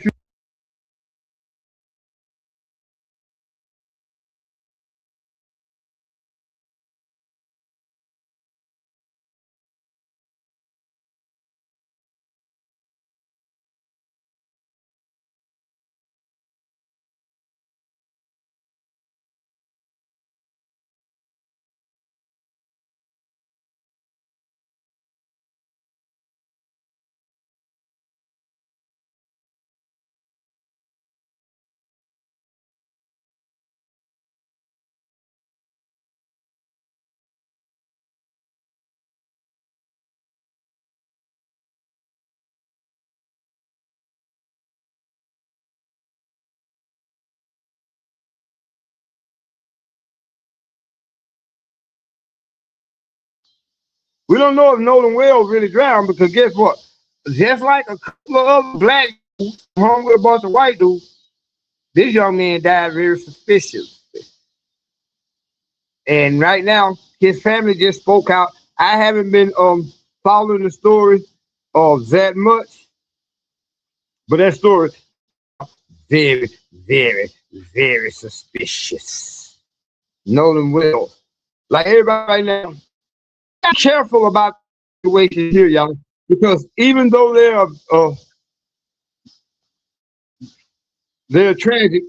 S1: we don't know if Nolan Wells really drowned because guess what? Just like a couple of other black dudes hung with a bunch of white dudes, this young man died very suspicious. And right now, his family just spoke out. I haven't been following the story of that much, but that story very, very, very suspicious. Nolan Wells. Like everybody right now, be careful about the situation here, y'all, because even though they're tragic.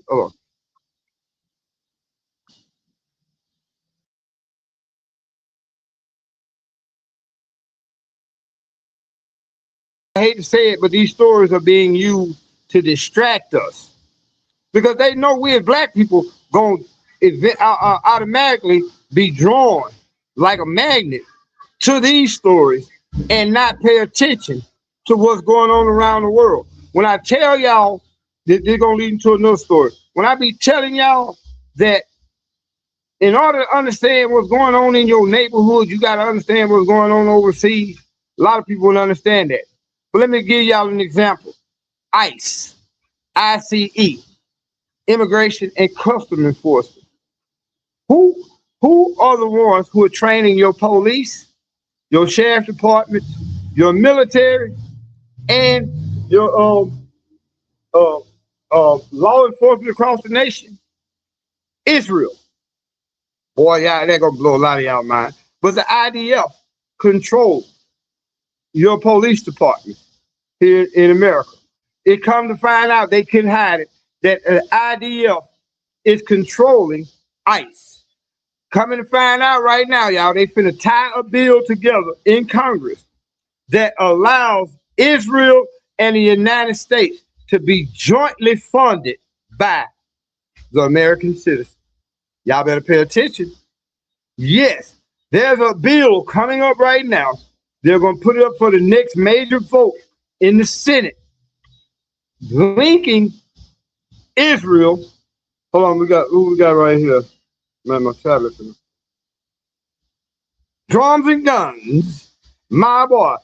S1: I hate to say it, but these stories are being used to distract us because they know we as black people going to automatically be drawn like a magnet to these stories and not pay attention to what's going on around the world. When I tell y'all that they're going to lead into another story, when I be telling y'all that in order to understand what's going on in your neighborhood, you got to understand what's going on overseas. A lot of people don't understand that. But let me give y'all an example. ICE, ICE, Immigration and Customs Enforcement. Who who are the ones who are training your police, your sheriff department, your military, and your law enforcement across the nation? Israel. Boy, yeah, they're gonna blow a lot of y'all mind. But the IDF controls your police department here in America. It come to find out they couldn't hide it that the IDF is controlling ICE. Coming to find out right now, y'all, they finna tie a bill together in Congress that allows Israel and the United States to be jointly funded by the American citizens. Y'all better pay attention. Yes, there's a bill coming up right now. They're going to put it up for the next major vote in the Senate, linking Israel. Hold on, we got right here. Man, my tablet. Drums and guns, my boy.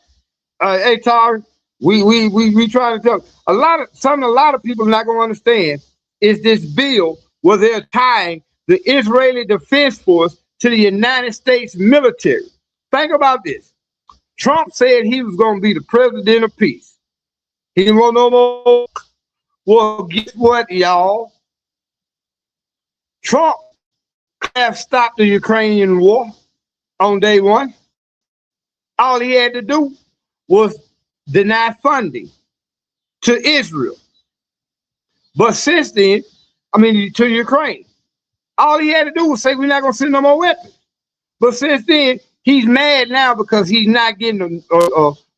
S1: Hey, Tar, we trying to tell a lot of people not going to understand is this bill where they're tying the Israeli Defense Force to the United States military. Think about this. Trump said he was going to be the president of peace. He didn't want no more. Well, guess what, y'all? Trump have stopped the Ukrainian war on day one. All he had to do was deny funding to Israel. But since then, to Ukraine, all he had to do was say, we're not going to send no more weapons. But since then, he's mad now because he's not getting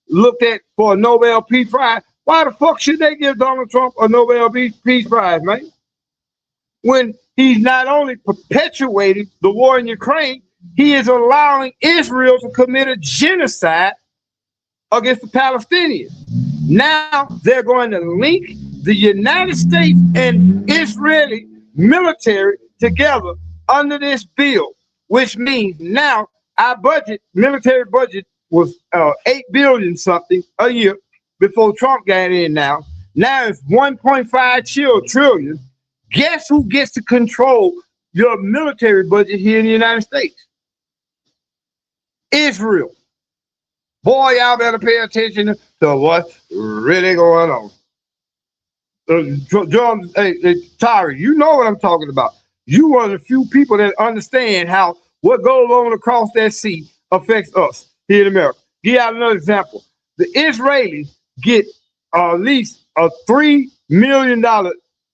S1: looked at for a Nobel Peace Prize. Why the fuck should they give Donald Trump a Nobel Peace Prize, man? When he's not only perpetuating the war in Ukraine, he is allowing Israel to commit a genocide against the Palestinians. Now they're going to link the United States and Israeli military together under this bill, which means now our military budget was 8 billion something a year before Trump got in. Now it's 1.5 trillion. Guess who gets to control your military budget here in the United States? Israel. Boy, y'all better pay attention to what's really going on. John, Tyree, you know what I'm talking about. You one of the few people that understand how what goes on across that sea affects us here in America. Give you another example. The Israelis get at least a $3 million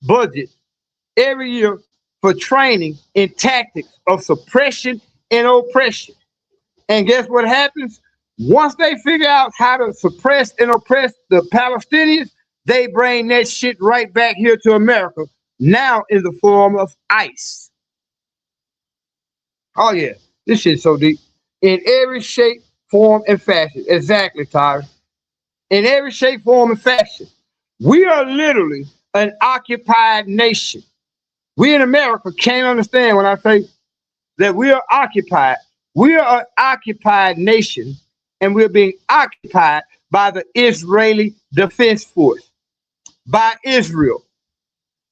S1: budget every year for training in tactics of suppression and oppression. And guess what happens? Once they figure out how to suppress and oppress the Palestinians, they bring that shit right back here to America, now in the form of ICE. Oh yeah, this shit's so deep. In every shape, form, and fashion. Exactly, Tyra. In every shape, form, and fashion. We are literally an occupied nation. We in America can't understand when I say that we are occupied. We are an occupied nation, and we're being occupied by the Israeli Defense Force, by Israel,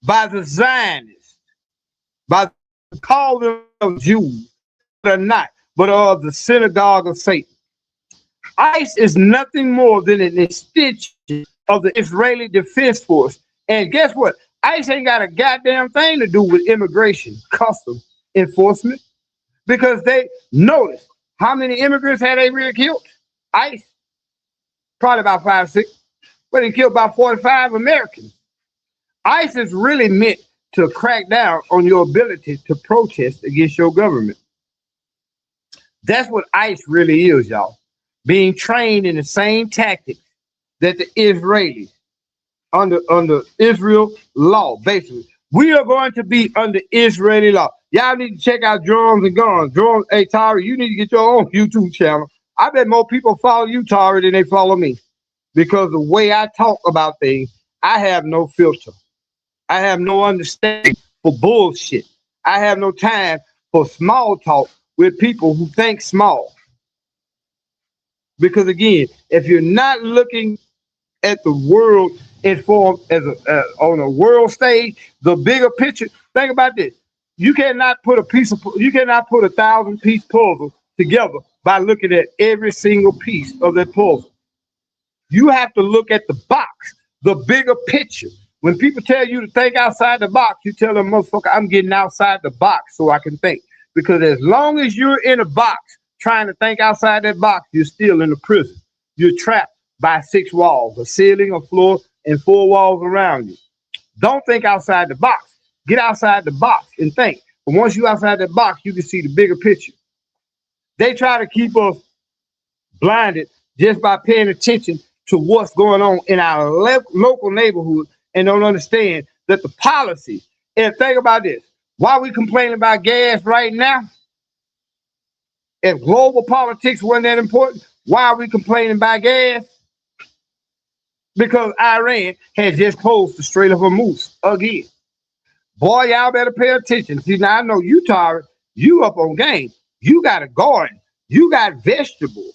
S1: by the Zionists, by call them Jews, but are not, but are the synagogue of Satan. ICE is nothing more than an extension of the Israeli Defense Force. And guess what? ICE ain't got a goddamn thing to do with immigration, customs enforcement, because they notice how many immigrants had they really killed? ICE, probably about 5, 6, but they killed about 45 Americans. ICE is really meant to crack down on your ability to protest against your government. That's what ICE really is, y'all. Being trained in the same tactics that the Israelis under Israel law, basically. We are going to be under Israeli law. Y'all need to check out Drums and Guns. Drums, hey, Tara, you need to get your own YouTube channel. I bet more people follow you, Tara, than they follow me. Because the way I talk about things, I have no filter. I have no understanding for bullshit. I have no time for small talk with people who think small. Because again, if you're not looking at the world informed as on a world stage, the bigger picture, think about this. You cannot put a 1,000-piece puzzle together by looking at every single piece of that puzzle. You have to look at the box, the bigger picture. When people tell you to think outside the box, you tell them, motherfucker, I'm getting outside the box so I can think. Because as long as you're in a box trying to think outside that box, you're still in a prison. You're trapped by 6 walls, a ceiling, a floor, and 4 walls around you. Don't think outside the box. Get outside the box and think. But once you're outside that box, you can see the bigger picture. They try to keep us blinded just by paying attention to what's going on in our local neighborhood and don't understand that the policy, and think about this, why we complaining about gas right now? If global politics wasn't that important, why are we complaining about gas? Because Iran has just closed the Strait of Hormuz again. Boy, y'all better pay attention. See, now I know you, Tara, you up on game. You got a garden. You got vegetables,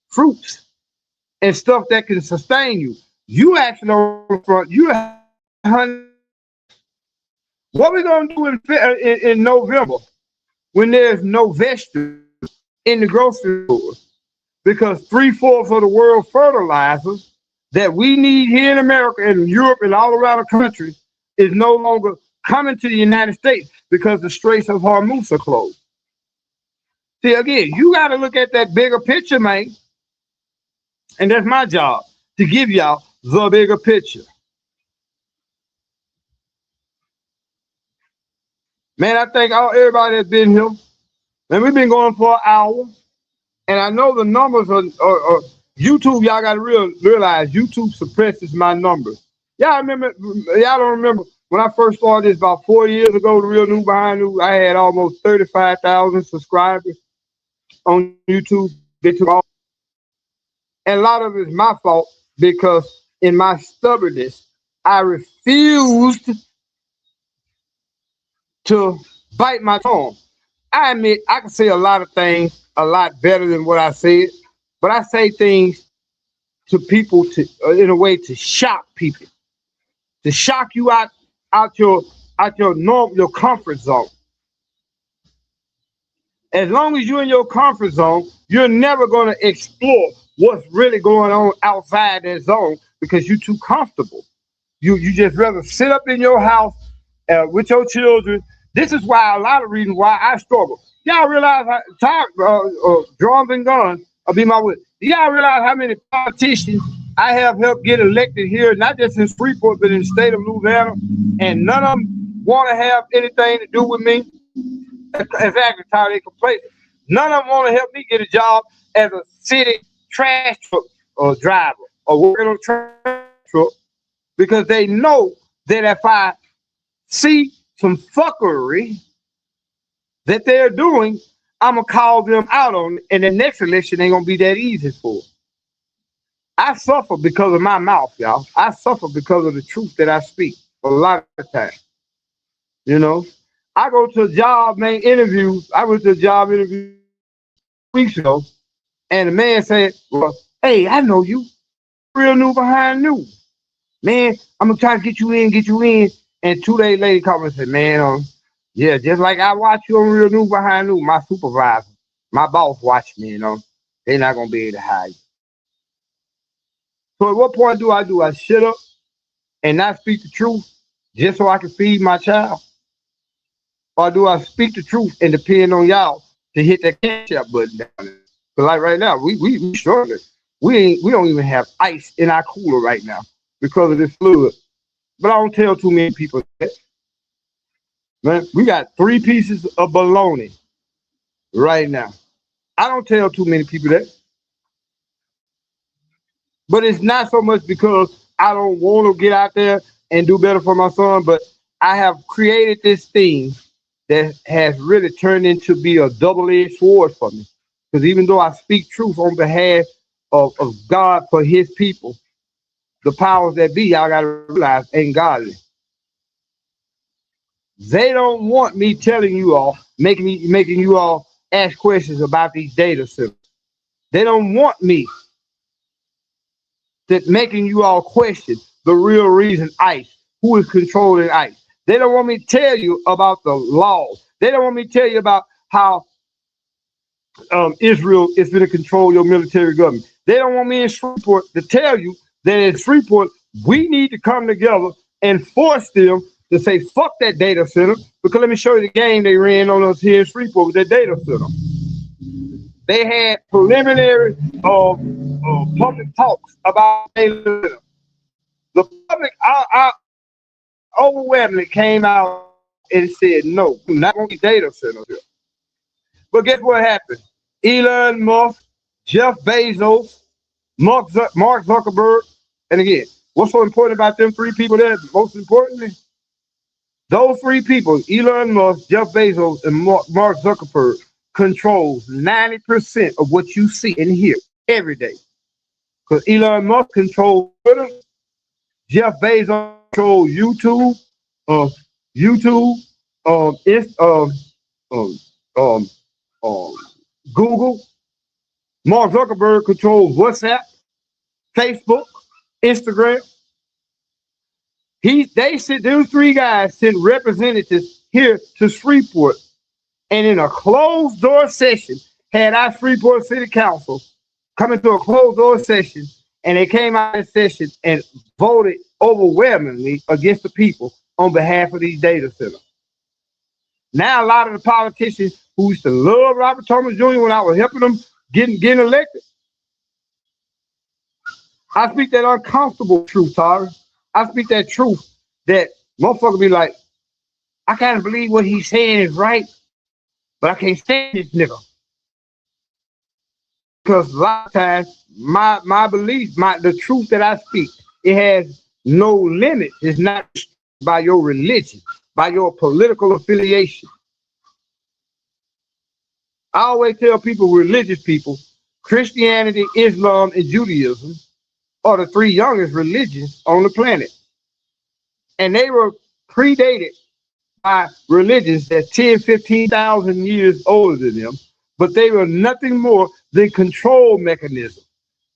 S1: fruits, and stuff that can sustain you. You actually on the front, you hunting What we gonna do in November when there's no vegetables in the grocery store? Because 3/4 of the world fertilizers that we need here in America and Europe and all around the country is no longer coming to the United States because the Straits of Hormuz are closed. See, again, you got to look at that bigger picture, man. And that's my job, to give y'all the bigger picture. Man, I thank everybody that's been here. And we've been going for an hour. And I know the numbers are YouTube, y'all got to realize YouTube suppresses my numbers. Y'all don't remember when I first started this about 4 years ago, the Real New Behind New, I had almost 35,000 subscribers on YouTube. They took all, and a lot of it is my fault because in my stubbornness, I refused to bite my tongue. I admit I can say a lot of things a lot better than what I said, but I say things to people in a way to shock people, to shock you out your your comfort zone. As long as you're in your comfort zone, you're never going to explore what's really going on outside that zone because you're too comfortable. You just rather sit up in your house with your children. This is why a lot of reasons why I struggle. Y'all realize how drums and guns will be my wit. Y'all realize how many politicians I have helped get elected here, not just in Freeport, but in the state of Louisiana, and none of them want to have anything to do with me. Exactly how they complain. None of them want to help me get a job as a city trash truck or driver or working on a trash truck because they know that if I see some fuckery that they're doing, I'm going to call them out on it, and the next election ain't going to be that easy for them. I suffer because of my mouth, y'all. I suffer because of the truth that I speak a lot of times. You know, I go to a job, man, interviews. I went to a job interview weeks ago, and the man said, well, hey, I know you. Real New Behind New. Man, I'm going to try to get you in. And 2 days later, he called me and said, man, yeah, just like I watch you on Real New Behind New, my supervisor, my boss watched me, they're not going to be able to hire you. So at what point do? I shut up and not speak the truth just so I can feed my child? Or do I speak the truth and depend on y'all to hit that cash out button down there? But like right now, we struggling. We don't even have ice in our cooler right now because of this flood. But I don't tell too many people that. Man, we got 3 pieces of bologna right now. I don't tell too many people that. But it's not so much because I don't want to get out there and do better for my son, but I have created this thing that has really turned into be a double-edged sword for me. Because even though I speak truth on behalf of God for his people, the powers that be, y'all got to realize, ain't godly. They don't want me telling you all, making you all ask questions about these data centers. They don't want me that making you all question the real reason ICE, who is controlling ICE. They don't want me to tell you about the laws. They don't want me to tell you about how Israel is going to control your military government. They don't want me in Freeport to tell you that in Freeport, we need to come together and force them to say, fuck that data center, because let me show you the game they ran on us here in Freeport with that data center. They had preliminary public talks about data center. The public overwhelmingly came out and said, no, we're not going to be data centers here. But guess what happened? Elon Musk, Jeff Bezos, Mark Zuckerberg, and again, what's so important about them 3 people there? Most importantly, those 3 people, Elon Musk, Jeff Bezos, and Mark Zuckerberg, controls 90% of what you see and hear every day. Because Elon Musk controls Twitter, Jeff Bezos controls YouTube, Google. Mark Zuckerberg controls WhatsApp, Facebook, Instagram. Those three guys sent representatives here to Shreveport, and in a closed door session, had our Shreveport City Council come into a closed door session, and they came out of session and voted overwhelmingly against the people on behalf of these data centers. Now, a lot of the politicians who used to love Robert Thomas Jr. when I was helping them getting elected, I speak that uncomfortable truth, Tara. I speak that truth that motherfucker be like, I can't believe what he's saying is right, but I can't stand this nigga. Because a lot of times my belief, the truth that I speak, it has no limit. It's not by your religion, by your political affiliation. I always tell people, religious people, Christianity, Islam, and Judaism are the three youngest religions on the planet. And they were predated by religions that's 10, 15,000 years older than them, but they were nothing more than control mechanisms.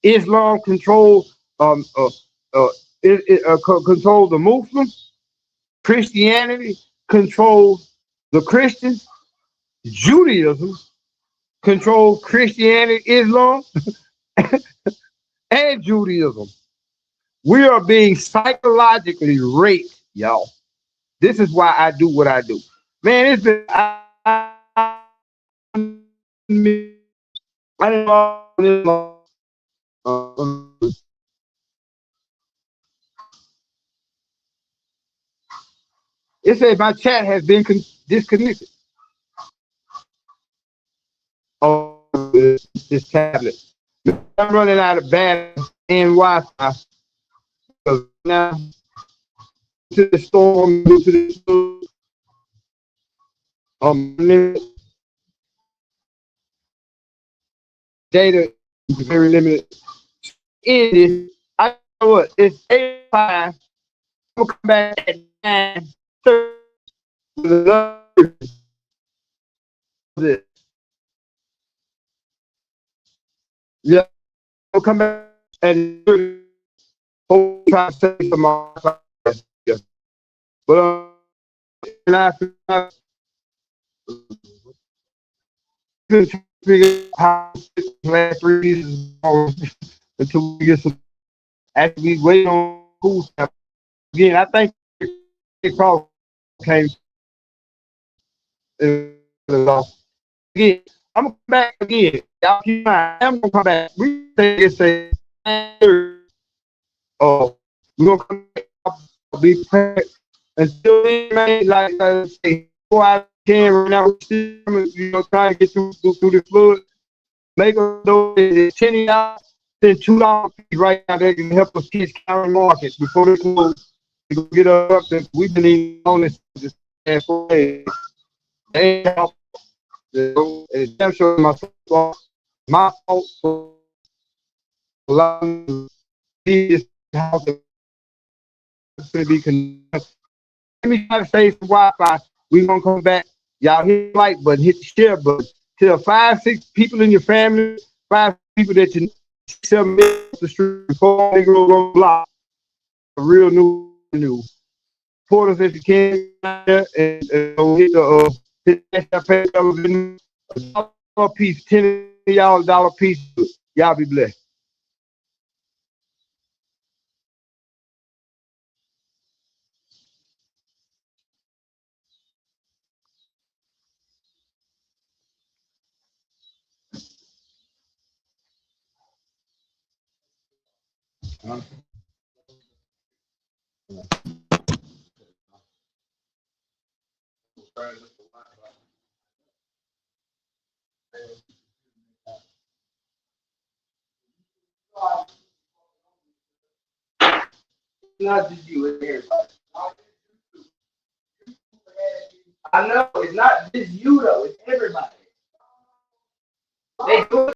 S1: Islam controlled control the Muslims. Christianity controlled the Christians. Judaism controlled Christianity, Islam, and Judaism. We are being psychologically raped, y'all. This is why I do what I do. Man, it's been it says my chat has been disconnected. Oh, this tablet. I'm running out of battery and Wi-Fi. Now to the store, to the store. Data is very limited. In this, I know what it's 8:05. We'll come back at 9:30. Yeah, we'll come back and try to save some more. But and I figure out how to last 3 years until we get some. After we wait on school stuff again, I think it probably came again. I'm gonna come back again. Y'all keep in mind, I'm gonna come back. We say we're gonna come back. I'll be prepared until then, man. Like I say, before I can right now, trying to get through the flood. Make a donation $10, then $2 right now. They can help us kids county market before they close. We go get up there. We've been eating on this for days. They help. It's damn sure my fault for allowing this house to be connected. Let me try to save some Wi-Fi. We gonna come back. Y'all hit the like button, hit the share button. Tell 5, 6 people in your family, 5 people that you know, 7 the street before they go on block. Real new. Support us if you can, and hit that page $1 piece, 10 of y'all $1 piece. Y'all be blessed. Not just you, it's everybody. I know it's not just you though, it's everybody. They do it.